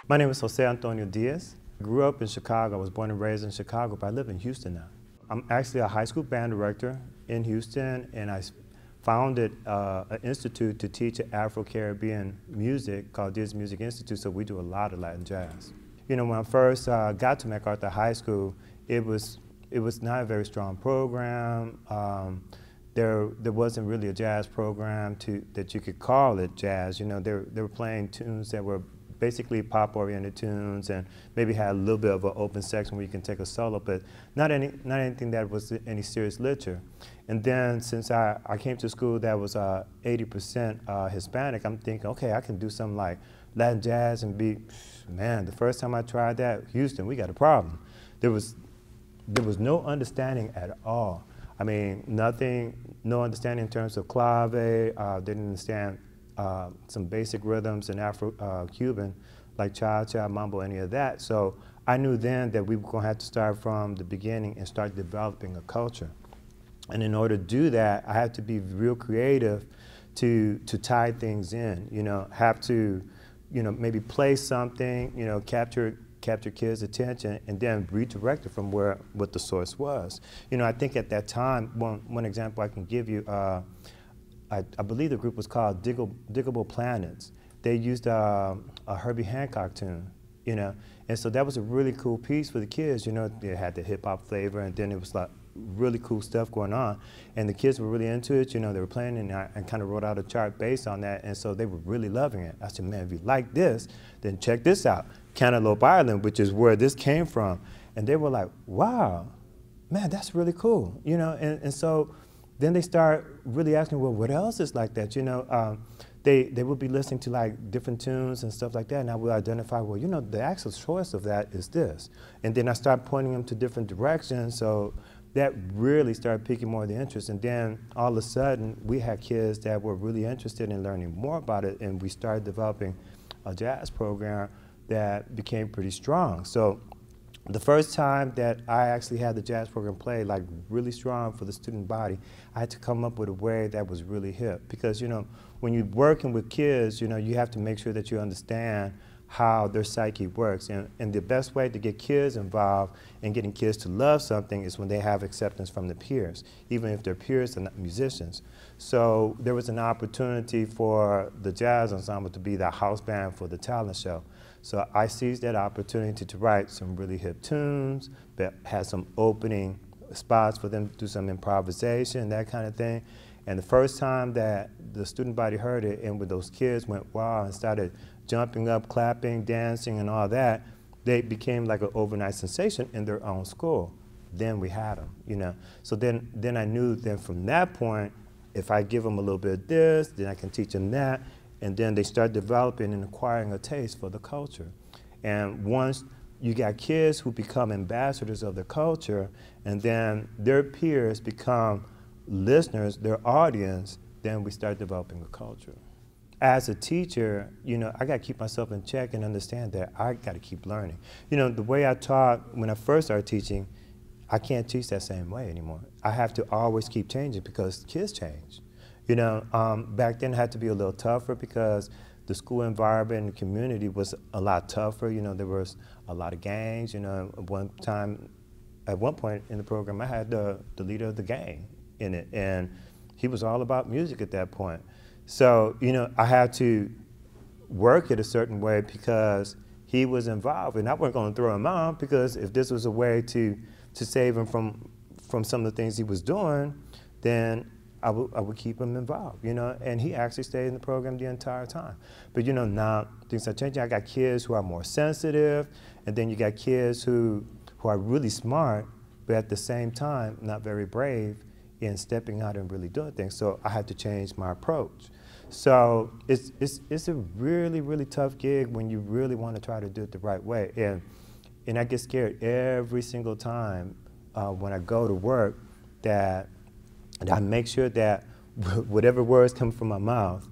My name is Jose Antonio Diaz. I grew up in Chicago. I was born and raised in Chicago, but I live in Houston now. I'm actually a high school band director in Houston, and I founded an institute to teach Afro-Caribbean music called Diaz Music Institute, so we do a lot of Latin jazz. You know, when I first got to MacArthur High School, it was not a very strong program. There wasn't really a jazz program that you could call it jazz. You know, they were playing tunes that were basically pop-oriented tunes, and maybe had a little bit of an open section where you can take a solo, but not anything that was any serious literature. And then since I came to school that was 80% Hispanic, I'm thinking, okay, I can do something like Latin jazz and man, the first time I tried that, Houston, we got a problem. There was no understanding at all. I mean, no understanding in terms of clave, didn't understand some basic rhythms in Afro-Cuban, like cha-cha, mambo, any of that. So I knew then that we were going to have to start from the beginning and start developing a culture. And in order to do that, I had to be real creative to tie things in, you know, have to, you know, maybe play something, you know, capture kids' attention, and then redirect it from what the source was. You know, I think at that time, one example I can give you, I believe the group was called Diggable Planets. They used a Herbie Hancock tune, you know, and so that was a really cool piece for the kids. You know, they had the hip-hop flavor, and then it was like really cool stuff going on, and the kids were really into it. You know, they were playing, and I kind of wrote out a chart based on that, and so they were really loving it. I said, man, if you like this, then check this out, Cantaloupe Island, which is where this came from. And they were like, wow, man, that's really cool, you know, and so then they start really asking, well, what else is like that? You know, they would be listening to like different tunes and stuff like that, and I would identify, well, you know, the actual choice of that is this. And then I start pointing them to different directions, so that really started piquing more of the interest. And then all of a sudden, we had kids that were really interested in learning more about it, and we started developing a jazz program that became pretty strong. So the first time that I actually had the jazz program play like really strong for the student body, I had to come up with a way that was really hip. Because, you know, when you're working with kids, you know, you have to make sure that you understand how their psyche works. And the best way to get kids involved and getting kids to love something is when they have acceptance from the peers, even if their peers are not musicians. So there was an opportunity for the jazz ensemble to be the house band for the talent show. So I seized that opportunity to write some really hip tunes that had some opening spots for them to do some improvisation, that kind of thing. And the first time that the student body heard it, and when those kids went wow and started jumping up, clapping, dancing, and all that, they became like an overnight sensation in their own school. Then we had them, you know. So then I knew then from that point, if I give them a little bit of this, then I can teach them that. And then they start developing and acquiring a taste for the culture. And once you got kids who become ambassadors of the culture, and then their peers become listeners, their audience, then we start developing a culture. As a teacher, you know, I got to keep myself in check and understand that I got to keep learning. You know, the way I taught when I first started teaching, I can't teach that same way anymore. I have to always keep changing because kids change. You know, back then it had to be a little tougher because the school environment and the community was a lot tougher. You know, there was a lot of gangs. You know, at one point in the program, I had the leader of the gang in it, and he was all about music at that point. So, you know, I had to work it a certain way because he was involved, and I wasn't going to throw him out, because if this was a way to save him from some of the things he was doing, then I would keep him involved, you know, and he actually stayed in the program the entire time. But, you know, now things are changing. I got kids who are more sensitive, and then you got kids who are really smart, but at the same time not very brave in stepping out and really doing things. So I had to change my approach. So it's a really, really tough gig when you really want to try to do it the right way. And I get scared every single time when I go to work that I make sure that whatever words come from my mouth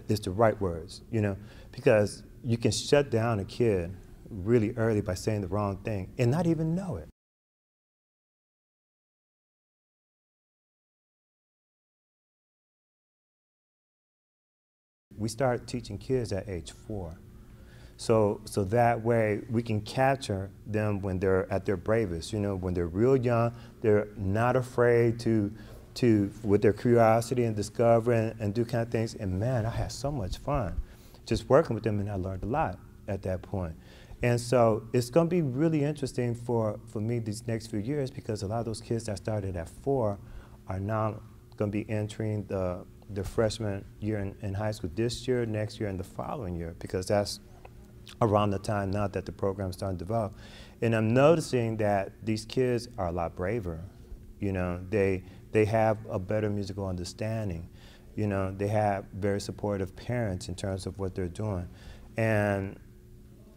is the right words, you know, because you can shut down a kid really early by saying the wrong thing and not even know it. We start teaching kids at age 4. So that way we can capture them when they're at their bravest. You know, when they're real young, they're not afraid to with their curiosity and discover and do kind of things. And man, I had so much fun just working with them, and I learned a lot at that point. And so it's going to be really interesting for me these next few years, because a lot of those kids that started at 4 are now going to be entering the freshman year in high school this year, next year, and the following year, because that's around the time now that the program's starting to develop. And I'm noticing that these kids are a lot braver. You know, they have a better musical understanding. You know, they have very supportive parents in terms of what they're doing. And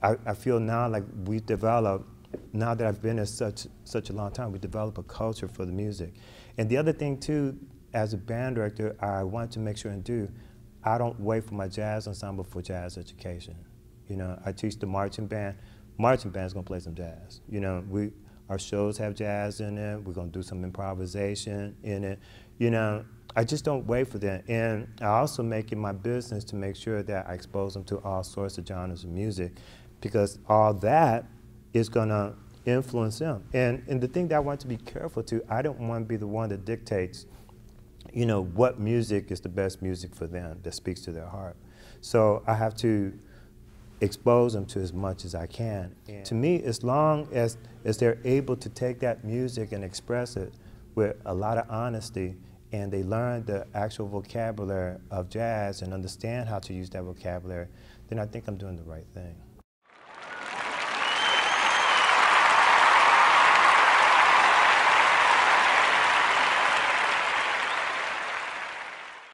I feel now like we've developed, now that I've been there such a long time, we develop a culture for the music. And the other thing too, as a band director, I want to make sure and do, I don't wait for my jazz ensemble for jazz education. You know, I teach the marching band. Marching band's gonna play some jazz. You know, our shows have jazz in it. We're gonna do some improvisation in it. You know, I just don't wait for that. And I also make it my business to make sure that I expose them to all sorts of genres of music, because all that is gonna influence them. And the thing that I want to be careful to, I don't want to be the one that dictates, you know, what music is the best music for them, that speaks to their heart. So I have to expose them to as much as I can. And to me, as long as they're able to take that music and express it with a lot of honesty, and they learn the actual vocabulary of jazz and understand how to use that vocabulary, then I think I'm doing the right thing.